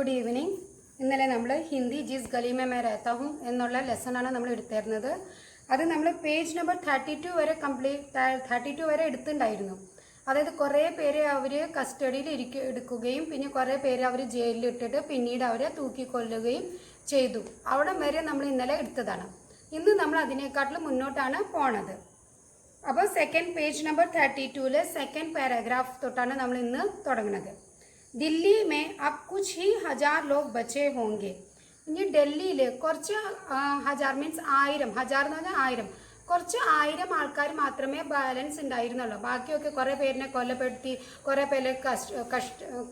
Good evening. ഇന്നലെ നമ്മൾ ഹിന്ദി ജിസ് ഗലി may may രഹതാ ഹൂം എന്നുള്ള ലെസണാണ് നമ്മൾ എടുത്തിരുന്നത്. അത് നമ്മൾ പേജ് നമ്പർ 32 വരെ 32 വരെ എടുത്തിട്ടുണ്ടായിരുന്നു. അതായത് കുറേ പേരെ അവർ കസ്റ്റഡിയിൽ എടുക്കുകയും പിന്നെ കുറേ പേരെ അവർ ജയിലിൽ ഇട്ടിട്ട് പിന്നീട് അവരെ തൂക്കിക്കൊല്ലുകയും ചെയ്തു. അവിടെ വരെ നമ്മൾ ഇന്നലെ എടുത്തതാണ്. ഇന്ന് നമ്മൾ അതിനേക്കാട്ടിലും മുന്നോട്ടാണ് പോണത്. അപ്പോൾ second page number 32 second paragraph തൊട്ടാണ് നമ്മൾ ഇന്ന് തുടങ്ങുന്നത്. दिल्ली में अब कुछ ही हजार लोग बचे होंगे. ഇനി ഡൽഹിയിൽ കുറച്ച് ഹജാർ മീൻസ് 1000, ഹജാർ എന്ന് പറഞ്ഞാൽ 1000, കുറച്ച് 1000 ആൾക്കാർ മാത്രമേ ബാലൻസ് ഉണ്ടായിരുന്നുള്ളൂ. ബാക്കിയൊക്കെ കുറേ പേരിനെ കൊല്ലപ്പെടുത്തി, കുറേ പേരെ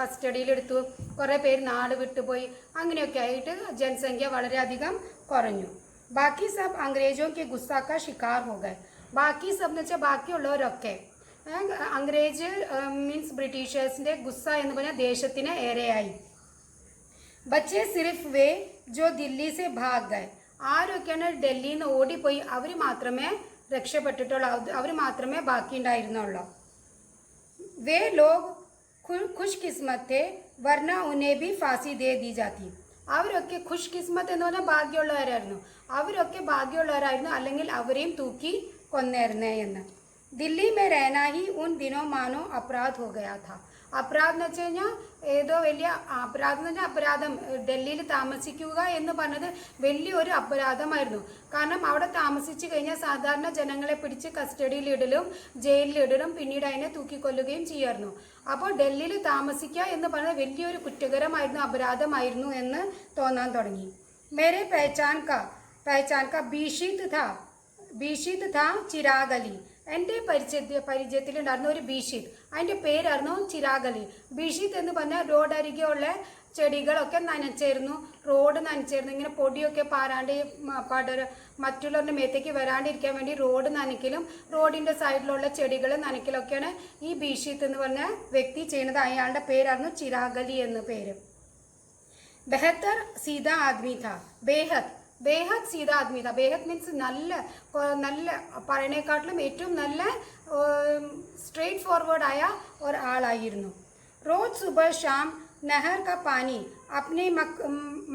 കസ്റ്റഡിയിലെടുത്തു, കുറേ പേര് നാട് വിട്ടുപോയി. അങ്ങനെയൊക്കെ ആയിട്ട് ജനസംഖ്യ വളരെയധികം കുറഞ്ഞു. ബാക്കി സബ് അംഗ്രേജോ കെ ഗുസ്സാ കാ ശിക്കാർ ഹോ ഗए. ബാക്കി സബ് എന്ന് വെച്ചാൽ ബാക്കിയുള്ളവരൊക്കെ അംഗ്രേജ് മീൻസ് ബ്രിട്ടീഷേഴ്സിന്റെ ഗുസ്സ എന്ന് പറഞ്ഞാൽ ദേശത്തിന് ഏറെയായി. ബച്ചെ സിർഫ് വേ ജോ ദില്ലി സെ ഭാഗ് ഗए. ആരൊക്കെയാണ് ഡൽഹിയിൽ നിന്ന് ഓടിപ്പോയി അവർ മാത്രമേ രക്ഷപ്പെട്ടിട്ടുള്ളൂ, അവർ മാത്രമേ ബാക്കി ഉണ്ടായിരുന്നുള്ളൂ. വേ ലോഗ് ഖുഷ് കിസ്മത്ത് थे वरना उन्हें भी फांसी दे दी जाती. അവരൊക്കെ ഖുഷ് കിസ്മത്ത് എന്ന് പറഞ്ഞാൽ ഭാഗ്യമുള്ളവരായിരുന്നു. അവരൊക്കെ ഭാഗ്യമുള്ളവരായിരുന്നു, അല്ലെങ്കിൽ അവരെയും തൂക്കി കൊന്നേരുന്നേ എന്ന്. दिल्ली में रहना ही उन दिनों मानो अपराध हो गया था. അപരാധം എന്ന് വെച്ച് കഴിഞ്ഞാൽ ഏതോ വലിയ അപരാധം എന്ന് പറഞ്ഞാൽ അപരാധം. ഡൽഹിയിൽ താമസിക്കുക എന്ന് പറഞ്ഞത് വലിയൊരു അപരാധമായിരുന്നു. കാരണം അവിടെ താമസിച്ചു കഴിഞ്ഞാൽ സാധാരണ ജനങ്ങളെ പിടിച്ച് കസ്റ്റഡിയിലിടലും ജയിലിലിടലും പിന്നീട് അതിനെ തൂക്കിക്കൊല്ലുകയും ചെയ്യായിരുന്നു. അപ്പോൾ ഡൽഹിയിൽ താമസിക്കുക എന്ന് പറഞ്ഞത് വലിയൊരു കുറ്റകരമായിരുന്നു, അപരാധമായിരുന്നു എന്ന് തോന്നാൻ തുടങ്ങി. മേരെ പഹചാൻ കാ ബീഷിത് ഥാ ചിരാഗ് അലി. എൻ്റെ പരിചയത്തിലുണ്ടായിരുന്ന ഒരു ബീഷിത്, അതിൻ്റെ പേരായിരുന്നു ചിരാഗ് അലി. ബീഷിത് എന്ന് പറഞ്ഞാൽ റോഡരികെ ഉള്ള ചെടികളൊക്കെ നനച്ചായിരുന്നു, റോഡ് നനച്ചായിരുന്നു. ഇങ്ങനെ പൊടിയൊക്കെ പാരാണ്ട് മറ്റുള്ളവരുടെ മേത്തേക്ക് വരാണ്ടിരിക്കാൻ വേണ്ടി റോഡ് നനയ്ക്കലും റോഡിൻ്റെ സൈഡിലുള്ള ചെടികൾ നനയ്ക്കലൊക്കെയാണ് ഈ ബീഷിത് എന്ന് പറഞ്ഞ വ്യക്തി ചെയ്യുന്നത്. അയാളുടെ പേരായിരുന്നു ചിരാഗ് അലി എന്ന് പേര്. ബെഹത്തർ സീതാ ആദ്മി ഥാ. ബേഹദ് സീത ആദ്മി താ. ബേഹദ് മീൻസ് നല്ല പറയണേക്കാട്ടിലും ഏറ്റവും നല്ല സ്ട്രെയിറ്റ് ഫോർവേഡ് ആയ ഒരാളായിരുന്നു. റോസ് സുബഹ ഷാം नहर का पानी अपने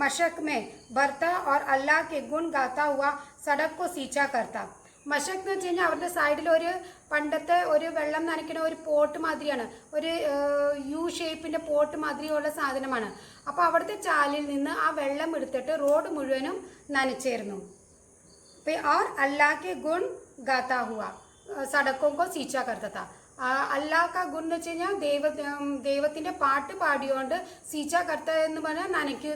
मशक में भरता और अल्लाह के गुण गाता हुआ सड़क को सींचा करता. മഷക് എന്ന് വെച്ച് കഴിഞ്ഞാൽ അവരുടെ സൈഡിൽ ഒരു പണ്ടത്തെ ഒരു വെള്ളം നനയ്ക്കുന്ന ഒരു പോട്ട് മാതിരിയാണ്, ഒരു യു ഷേപ്പിൻ്റെ പോട്ട് മാതിരിയുള്ള സാധനമാണ്. അപ്പോൾ അവിടുത്തെ ചാലിൽ നിന്ന് ആ വെള്ളം എടുത്തിട്ട് റോഡ് മുഴുവനും നനച്ചായിരുന്നു. और अल्लाह के गुण गाता हुआ सड़कों को सींचा करता था. അല്ലാഹ് കാ ഗുൺ എന്ന് വെച്ച് കഴിഞ്ഞാൽ ദൈവത്തിൻ്റെ പാട്ട് പാടിയോണ്ട് സീച്ച കർത്ത എന്ന് പറഞ്ഞാൽ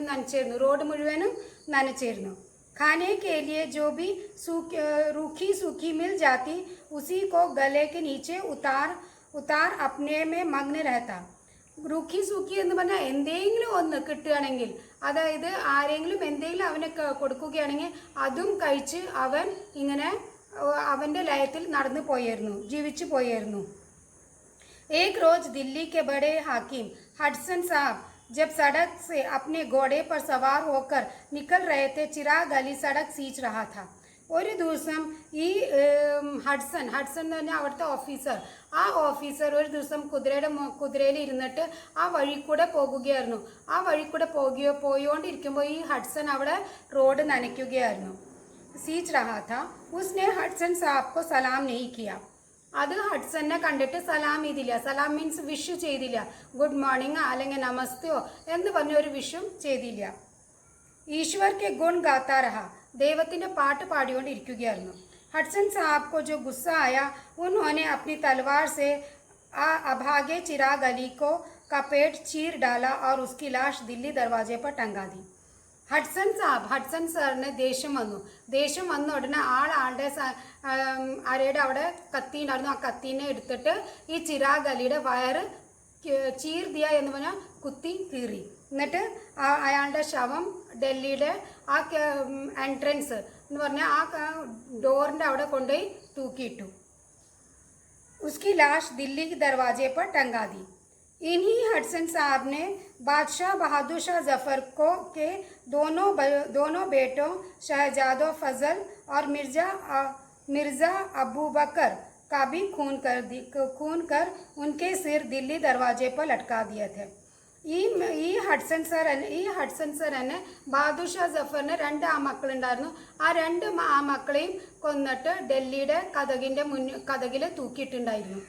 നനച്ചായിരുന്നു, റോഡ് മുഴുവനും നനച്ചായിരുന്നു. खाने के लिए जो भी रूखी सूखी मिल जाती उसी को गले के नीचे उतार अपने में मग्न रहता. റുഖി സൂഖി എന്ന് പറഞ്ഞാൽ എന്തെങ്കിലും ഒന്ന് കിട്ടുകയാണെങ്കിൽ, അതായത് ആരെങ്കിലും എന്തെങ്കിലും അവന് കൊടുക്കുകയാണെങ്കിൽ അതും കഴിച്ച് അവൻ ഇങ്ങനെ അവൻ്റെ ലയത്തിൽ നടന്നു പോയായിരുന്നു, ജീവിച്ചു പോയായിരുന്നു. एक रोज दिल्ली के बड़े हाकिम हडसन साहब जब सड़क से अपने घोड़े पर सवार होकर निकल रहे थे, चिराग अली सड़क सींच रहा था. ഒരു ദിവസം ഈ ഹഡ്സൺ എന്ന് പറഞ്ഞാൽ അവിടുത്തെ ഓഫീസർ, ആ ഓഫീസർ ഒരു ദിവസം കുതിരയിൽ ഇരുന്നിട്ട് ആ വഴി കൂടെ പോകുകയായിരുന്നു. ആ വഴി കൂടെ പോയോണ്ടിരിക്കുമ്പോൾ ഈ ഹഡ്സൺ അവിടെ റോഡ് നനയ്ക്കുകയായിരുന്നു. സീച്ച് രഹാ ഥാ. ഉസ്നെ ഹഡ്സൺ സാബ് കോ സലാം നെഹി കിയ. അത് ഹഡ്സനെ കണ്ടിട്ട് സലാം ചെയ്തില്ല. സലാം മീൻസ് വിഷ് ചെയ്തില്ല. ഗുഡ് മോർണിംഗ് അല്ലെങ്കിൽ നമസ്തയോ എന്ന് പറഞ്ഞ ഒരു വിഷും ചെയ്തില്ല. ഈശ്വർ കെ ഗുൺ ഗാത്താ രഹ. ദൈവത്തിൻ്റെ പാട്ട് പാടിക്കൊണ്ടിരിക്കുകയായിരുന്നു. ഹഡ്സൺ സാബ് को जो गुस्सा आया उन्होंने अपनी तलवार से अभागे चिराग अली का पेट चीर डाला और उसकी लाश दिल्ली दरवाजे पर टंगा दी. ഹഡ്സൺ സാറിന് ദേഷ്യം വന്ന ഉടനെ ആളുടെ ആരയുടെ അവിടെ കത്തി ഉണ്ടായിരുന്നു. ആ കത്തീനെ എടുത്തിട്ട് ഈ ചിരാഗ് അലിയുടെ വയറ് ചീർ ദിയ എന്ന് പറഞ്ഞാൽ കുത്തി കീറി. എന്നിട്ട് അയാളുടെ ശവം ഡൽഹിയുടെ ആ എൻട്രൻസ് എന്ന് പറഞ്ഞാൽ ആ ഡോറിൻ്റെ അവിടെ കൊണ്ടുപോയി തൂക്കിയിട്ടു. ഉസ്കി ലാഷ് ദില്ലി ദർവാജെ पर टंगा दी. इन्हीं हडसन साहब ने बादशाह बहादुर शाह जफर के दोनों बेटों शहजादों फजल और मिर्ज़ा अबू बकर का भी खून कर उनके सिर दिल्ली दरवाजे पर लटका दिए थे. ഈ ഹഡ്സൺ സർ തന്നെ ബാദുഷാ ജഫറിന് 2 ആമക്കളുണ്ടായിരുന്നു. ആ 2 ആമക്കളെയും കൊന്നിട്ട് ഡൽഹിയുടെ കഥകിൽ തൂക്കിയിട്ടുണ്ടായിരുന്നു.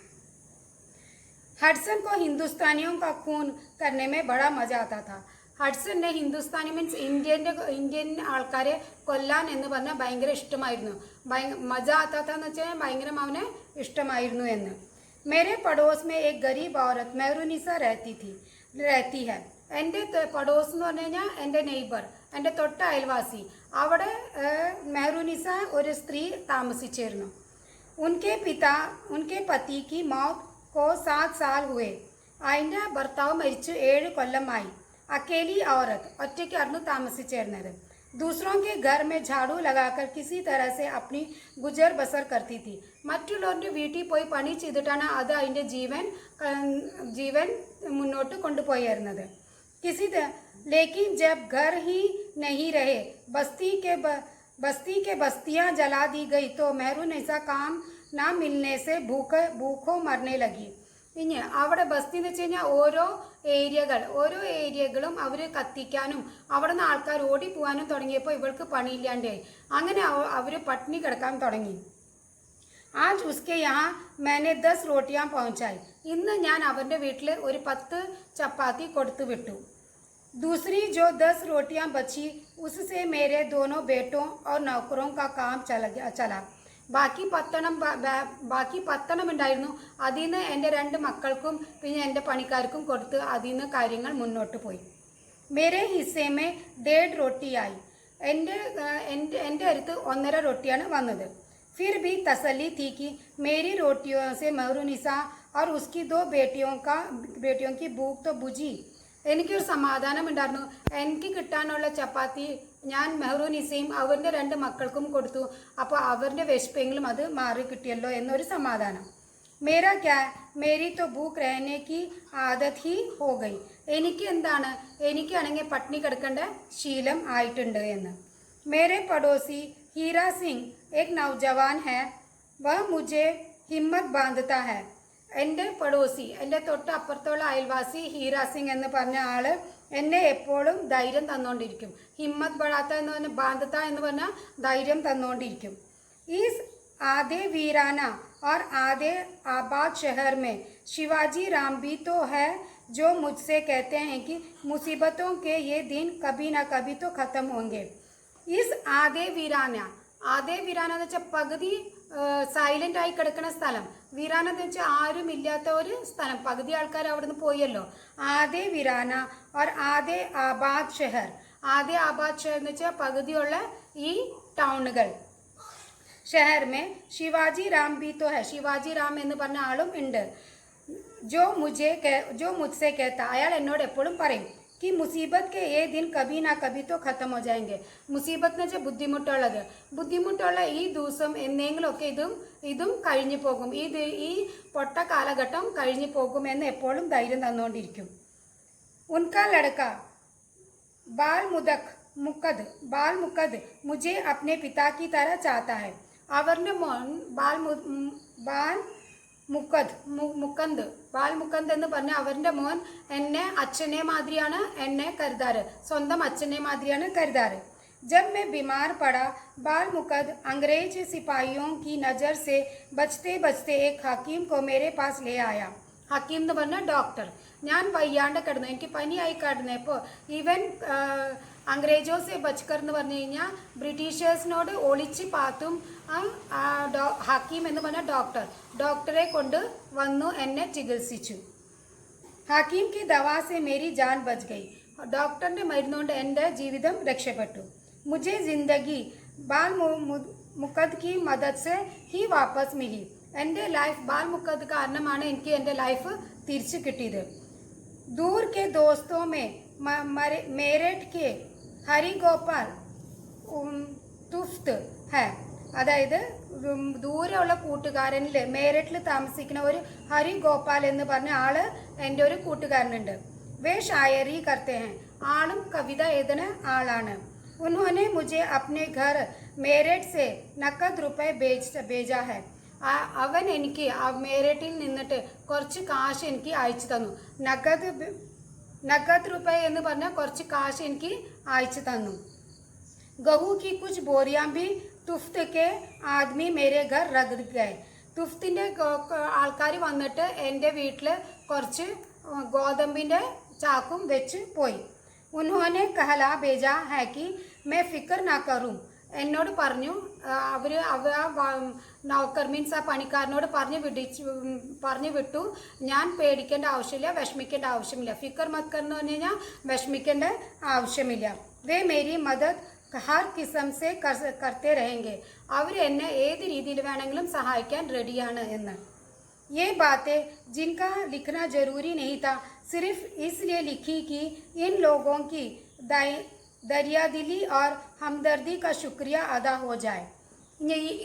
ഹഡ്സൺ को हिंदुस्तानियों का खून करने में बड़ा मजा आता था. ഹഡ്സനെ ഹിന്ദുസ്ഥാനി മീൻസ് ഇന്ത്യൻ ആൾക്കാരെ കൊല്ലാൻ എന്ന് പറഞ്ഞാൽ ഭയങ്കര ഇഷ്ടമായിരുന്നു. മജ ആത്താന്ന് വെച്ചാൽ ഭയങ്കര അവന് ഇഷ്ടമായിരുന്നു എന്ന്. मेरे पड़ोस में एक गरीब औरत मेहरुनिसा रहती है. എൻ്റെ പടോസ് എന്ന് പറഞ്ഞു കഴിഞ്ഞാൽ എൻ്റെ നെയ്ബർ, എൻ്റെ തൊട്ട അയൽവാസി. അവിടെ മെഹറുനിസ ഒരു സ്ത്രീ താമസിച്ചിരുന്നു. ഉൻകെ പതി की मौत को 7 साल हुए. അതിൻ്റെ ഭർത്താവ് മരിച്ചു 7 കൊല്ലമായി. അക്കേലി औरत ഒറ്റയ്ക്കായിരുന്നു താമസിച്ചിരുന്നത്. दूसरों के घर में झाड़ू लगाकर किसी तरह से अपनी गुजर बसर करती थी. മറ്റുള്ളവരുടെ വീട്ടിൽ പോയി പണി ചെയ്തിട്ടാണ് അത് അതിൻ്റെ ജീവൻ മുന്നോട്ട് കൊണ്ടുപോയിരുന്നത്. लेकिन जब घर ही नहीं रहे, बस्ती के बस्तियां जला दी गई तो मेहरुनिसा काम ना मिलने से भूखों मरने लगी. ഇനി അവിടെ ബസ്തി എന്ന് വെച്ച് കഴിഞ്ഞാൽ ഓരോ ഏരിയകളും അവർ കത്തിക്കാനും അവിടെ നിന്ന് ആൾക്കാർ ഓടിപ്പോവാനും തുടങ്ങിയപ്പോൾ ഇവൾക്ക് പണിയില്ലാണ്ടായി. അങ്ങനെ അവർ പട്ടിണി കിടക്കാൻ തുടങ്ങി. आज उसके यहाँ मैंने 10 रोटियां पहुँचाई. ഇന്ന് ഞാൻ അവരുടെ വീട്ടിൽ ഒരു 10 ചപ്പാത്തി കൊടുത്തു വിട്ടു. दूसरी जो 10 रोटियां बची उससे मेरे दोनों बेटों और नौकरों का काम चला. ബാക്കി 10 ഉണ്ടായിരുന്നു. അതിൽ നിന്ന് എൻ്റെ 2 മക്കൾക്കും പിന്നെ എൻ്റെ പണിക്കാർക്കും കൊടുത്ത് അതിൽ നിന്ന് കാര്യങ്ങൾ മുന്നോട്ട് പോയി. मेरे हिस्से में 1.5 रोटी आई. എൻ്റെ അടുത്ത് 1.5 റൊട്ടിയാണ് വന്നത്. फिर भी तसल्ली थी कि मेरी रोटियों से मेहरुनिसा और उसकी 2 बेटियों की भूख तो बुझी. എനിക്കൊരു സമാധാനം ഉണ്ടായിരുന്നു. എനിക്ക് കിട്ടാനുള്ള ചപ്പാത്തി ഞാൻ മെഹറുനിസയും അവരുടെ 2 മക്കൾക്കും കൊടുത്തു. അപ്പോൾ അവരുടെ വിശപ്പെങ്കിലും അത് മാറി കിട്ടിയല്ലോ എന്നൊരു സമാധാനം. मेरा क्या, मेरी तो भूख रहने की आदत ही हो गई. എനിക്കാണെങ്കിൽ പട്ടിണി കിടക്കേണ്ട ശീലം ആയിട്ടുണ്ട് എന്ന്. मेरे पड़ोसी हीरा सिंह एक नौजवान है. वह मुझे हिम्मत बांधता है. എൻ്റെ പടോസി, എൻ്റെ തൊട്ട് അപ്പുറത്തുള്ള അയൽവാസി ഹീര സിംഗ് എന്ന് പറഞ്ഞ ആൾ എന്നെ എപ്പോഴും ധൈര്യം തന്നുകൊണ്ടിരിക്കും. ഹിമ്മത്ത് ബടാത്ത എന്ന് പറഞ്ഞാൽ ബാന്ധത്ത എന്ന് പറഞ്ഞാൽ ധൈര്യം തന്നുകൊണ്ടിരിക്കും. इस आधे वीराना और आधे आबाद शहर में शिवाजी राम भी तो है जो मुझसे कहते हैं कि मुसीबतों के ये दिन कभी ना कभी तो ख़त्म होंगे. इस आधे वीराना എന്ന് വെച്ചാൽ പകുതി സൈലൻ്റ് ആയി കിടക്കുന്ന സ്ഥലം. വീരാന എന്ന് വെച്ചാൽ ആരും ഇല്ലാത്ത ഒരു സ്ഥലം. പകുതി ആൾക്കാർ അവിടെ നിന്ന് പോയല്ലോ. ആദേ വീരാന और ആദേ ആബാദ് ഷെഹർ. ആദേ ആബാദ് ഷെഹർ എന്ന് വെച്ചാൽ പകുതിയുള്ള ഈ ടൗണുകൾ. ഷെഹർ മേ ശിവാജി റാം ബി തോ ഹൈ. ശിവാജി റാം എന്ന് പറഞ്ഞ ആളും ഉണ്ട്. जो मुझसे कहता, അയാൾ എന്നോട് എപ്പോഴും പറയും कि मुसीबत के ये दिन कभी ना कभी तो ख़त्म हो जाएंगे. മുസീബത്ത് എന്ന് വെച്ചാൽ ബുദ്ധിമുട്ടുള്ള ഈ ദിവസം എന്തെങ്കിലുമൊക്കെ ഇതും കഴിഞ്ഞു പോകും. ഈ പൊട്ട കാലഘട്ടം കഴിഞ്ഞു പോകും എന്ന് എപ്പോഴും ധൈര്യം തന്നുകൊണ്ടിരിക്കും. उनका लड़का बाल मुकद मुझे अपने पिता की तरह चाहता है. അവരുടെ മോൻ ബാൽ മുക്കന്ത് എന്ന് പറഞ്ഞാൽ അവരുടെ മോൻ എന്നെ അച്ഛനെ മാതിരിയാണ് എന്നെ കരുതാറ്. സ്വന്തം അച്ഛനെ മാതിരിയാണ് കരുതാറ്. जब मैं बीमार पड़ा, बाल मुकद अंग्रेज सिपाहियों की नज़र से बचते बचते एक हकीम को मेरे पास ले आया. ഹക്കീം എന്ന് പറഞ്ഞാൽ ഡോക്ടർ. ഞാൻ വയ്യാണ്ട് കിടന്നു, എനിക്ക് പനിയായി കിടന്നപ്പോൾ ഇവൻ അംഗ്രേജോ സെ ബച്കർ എന്ന് പറഞ്ഞു കഴിഞ്ഞാൽ ബ്രിട്ടീഷേഴ്സിനോട് ഒളിച്ച് പാത്തും ഹക്കീം എന്ന് പറഞ്ഞ ഡോക്ടറെ കൊണ്ട് വന്നു എന്നെ ചികിത്സിച്ചു. ഹക്കീം കി ദവാ സെ മേരി ജാൻ ബച്ച് ഗയി. ഡോക്ടറിൻ്റെ മരുന്നുകൊണ്ട് എൻ്റെ ജീവിതം രക്ഷപ്പെട്ടു. മുझे ജിന്ദഗി ബാൽ മുക്കദ് की मदद से ही वापस मिली. എൻ്റെ ലൈഫ് ബാൽ മുക്കദ് കാരണമാണ് എനിക്ക് എൻ്റെ ലൈഫ് തിരിച്ചു കിട്ടിയത്. दूर के दोस्तों में मेरठ के ഹരിഗോപാൽ തുഫ്ത് है. അതായത് ദൂരെയുള്ള കൂട്ടുകാരനിൽ മേരട്ടിൽ താമസിക്കുന്ന ഒരു ഹരിഗോപാൽ എന്ന് പറഞ്ഞ ആള് എൻ്റെ ഒരു കൂട്ടുകാരനുണ്ട്. വേ ഷായരി കർത്തെ ഹെ. ആളും കവിത എഴുതുന്ന ആളാണ്. उन्होंने मुझे अपने घर मेरठ से नकद रुपए भेजा है. അവൻ എനിക്ക് ആ മേരട്ടിൽ നിന്നിട്ട് കുറച്ച് കാശ് എനിക്ക് അയച്ചു തന്നു. നഗത് रुपए എന്ന് പറഞ്ഞാൽ കുറച്ച് കാശ് എനിക്ക് അയച്ചു തന്നു. गहू की कुछ बोरियां भी तुफ्त के आदमी मेरे घर रख गए. തുഫ്തിൻ്റെ ആൾക്കാർ വന്നിട്ട് എൻ്റെ വീട്ടിൽ കുറച്ച് ഗോതമ്പിൻ്റെ ചാക്കും വെച്ച് പോയി. ഉन्होंने कहला भेजा है कि मैं फिक्र ना करूं. എന്നോട് പറഞ്ഞു നൗക്കർ മീൻസ് ആ പണിക്കാരനോട് പറഞ്ഞു വിട്ടു, ഞാൻ പേടിക്കേണ്ട ആവശ്യമില്ല, വിഷമിക്കേണ്ട ആവശ്യമില്ല. ഫിക്കർ മത്ത് എന്ന് പറഞ്ഞു കഴിഞ്ഞാൽ വിഷമിക്കേണ്ട ആവശ്യമില്ല. വേ മേരി മദത് ഹർ കിസം സെ കർത്തെ രഹെങ്കെ. അവർ എന്നെ ഏത് രീതിയിൽ വേണമെങ്കിലും സഹായിക്കാൻ റെഡിയാണ് എന്ന്. ये बातें जिनका लिखना जरूरी नहीं था, सिर्फ इसलिए लिखी कि इन लोगों की दरियादिली और हमदर्दी का शुक्रिया अदा हो जाए.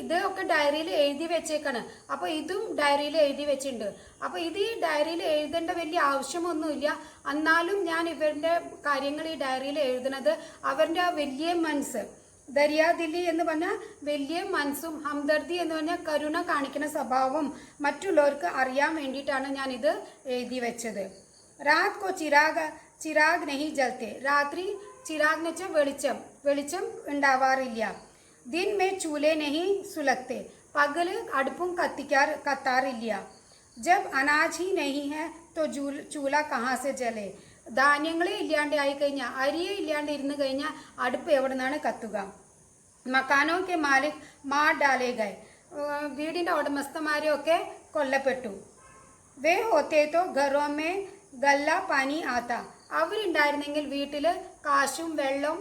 ഇതൊക്കെ ഡയറിയിൽ എഴുതി വെച്ചേക്കാണ്. അപ്പോൾ ഇതും ഡയറിയിൽ എഴുതി വെച്ചിട്ടുണ്ട്. അപ്പോൾ ഇത് ഈ ഡയറിയിൽ എഴുതേണ്ട വലിയ ആവശ്യമൊന്നുമില്ല. എന്നാലും ഞാൻ ഇവരുടെ കാര്യങ്ങൾ ഈ ഡയറിയിൽ എഴുതുന്നത് അവരുടെ ആ വലിയ മനസ്സ്, ദരിയാദിലി എന്ന് പറഞ്ഞാൽ വലിയ മനസ്സും ഹംദർദി എന്ന് പറഞ്ഞാൽ കരുണ കാണിക്കുന്ന സ്വഭാവവും മറ്റുള്ളവർക്ക് അറിയാൻ വേണ്ടിയിട്ടാണ് ഞാനിത് എഴുതി വെച്ചത്. രാത് കോ ചിരാഗ് നെഹി ജലത്തെ. രാത്രി ചിരാഗ് എന്ന് വെച്ചാൽ വെളിച്ചം ഉണ്ടാവാറില്ല. दिन में चूल्हे नहीं सुलगते. पगल അടുപ്പും കത്താറില്ല. जब अनाज ही नहीं है तो चूल्हा कहाँ से जले. ധാന്യങ്ങളെ ഇല്ലാണ്ട് ആയി കഴിഞ്ഞാൽ, അരിയെ ഇല്ലാണ്ട് ഇരുന്ന് കഴിഞ്ഞാൽ അടുപ്പ് എവിടെ നിന്നാണ് കത്തുക. മക്കാനോ കെ മാലിക് മാർ ഡാലേ ഗए. വീടിൻ്റെ ഉടമസ്ഥന്മാരെയൊക്കെ കൊല്ലപ്പെട്ടു. വേ ഹോത്തേ തോ ഘറോ മേ ഗല്ല പാനി ആത്ത. അവരുണ്ടായിരുന്നെങ്കിൽ വീട്ടിൽ കാശും വെള്ളവും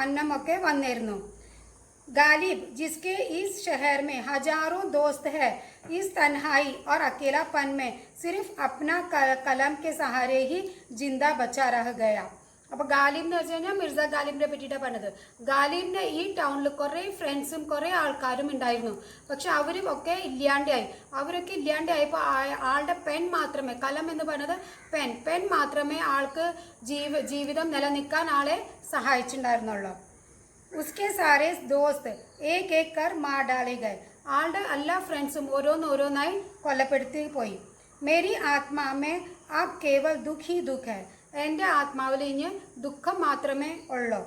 അന്നമൊക്കെ വന്നിരുന്നു. गालिब जिसके इस शहर में हजारों दोस्त है, इस तन्हाई और अकेलापन में सिर्फ अपना कलम के सहारे ही जिंदा बचा रह गया. അപ്പോൾ ഗാലിബ് എന്ന് വെച്ച് കഴിഞ്ഞാൽ മിർസ ഗാലിബിനെ പറ്റിയിട്ടാണ് പറഞ്ഞത്. ഗാലിബിന് ഈ ടൗണിൽ കുറേ ഫ്രണ്ട്സും കുറേ ആൾക്കാരും ഉണ്ടായിരുന്നു. പക്ഷെ അവരും ഒക്കെ ഇല്ലാണ്ടായി. അവരൊക്കെ ഇല്ലാണ്ടായപ്പോൾ ആളുടെ പെൻ മാത്രമേ, കലം എന്ന് പറയുന്നത് പെൻ മാത്രമേ ആൾക്ക് ജീവിതം നിലനിൽക്കാൻ ആളെ സഹായിച്ചിട്ടുണ്ടായിരുന്നുള്ളൂ. उसके सारे दोस्त एक एक कर मार डाले गए. ആളുടെ എല്ലാ ഫ്രണ്ട്സും ഓരോന്നായി കൊല്ലപ്പെടുത്തി പോയി. മേരി ആത്മാ may Ab Kewal ദുഃഖ് he ദുഃഖ് high. എൻ്റെ ആത്മാവിൽ ഇനി ദുഃഖം മാത്രമേ ഉള്ളൂ.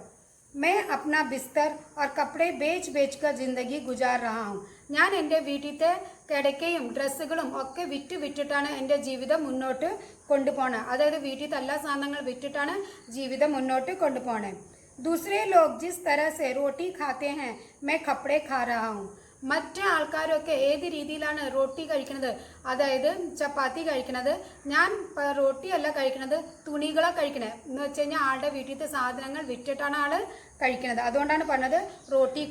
मैं अपना बिस्तर और कपड़े बेच कर ജിന്ദഗി ഗുജാർ रहा हूँ. ഞാൻ എൻ്റെ വീട്ടിലത്തെ കിടക്കയും ഡ്രസ്സുകളും ഒക്കെ വിറ്റിട്ടാണ് എൻ്റെ ജീവിതം മുന്നോട്ട് കൊണ്ടുപോകണത്. അതായത് വീട്ടിലത്തെ എല്ലാ സാധനങ്ങൾ വിറ്റിട്ടാണ് ജീവിതം മുന്നോട്ട് കൊണ്ടുപോകണേ. दूसरे लोग जिस तरह से रोटी खाते हैं मैं कपड़े खा रहा हूँ. മറ്റേ ആൾക്കാരൊക്കെ ഏത് രീതിയിലാണ് റൊട്ടി കഴിക്കുന്നത്, അതായത് ചപ്പാത്തി കഴിക്കുന്നത്, ഞാൻ റൊട്ടിയല്ല കഴിക്കുന്നത്, തുണികളെ കഴിക്കണേ എന്ന് വെച്ച് കഴിഞ്ഞാൽ ആളുടെ വീട്ടിലത്തെ സാധനങ്ങൾ വിറ്റിട്ടാണ് ആൾ കഴിക്കുന്നത്. അതുകൊണ്ടാണ് പറഞ്ഞത് റോട്ടി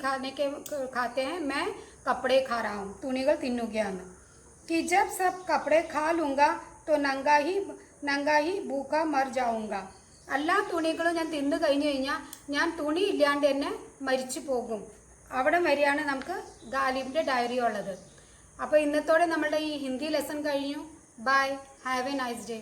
ഖാത്തെ ഹെ മേ കപ്പടേ ഖാ റാ ഹൂം, തുണികൾ തിന്നുകയാണ്. कि जब सब कपड़े खा लूँगा तो नंगा ही भूखा मर जाऊँगा. എല്ലാ തുണികളും ഞാൻ തിന്നു കഴിഞ്ഞു കഴിഞ്ഞാൽ ഞാൻ തുണി ഇല്ലാണ്ട് തന്നെ മരിച്ചു പോകും. അവിടെ വരെയാണ് നമുക്ക് ഗാലിബിൻ്റെ ഡയറി ഉള്ളത്. അപ്പോൾ ഇന്നത്തോടെ നമ്മളുടെ ഈ ഹിന്ദി ലെസൺ കഴിഞ്ഞു. Bye, have a nice day.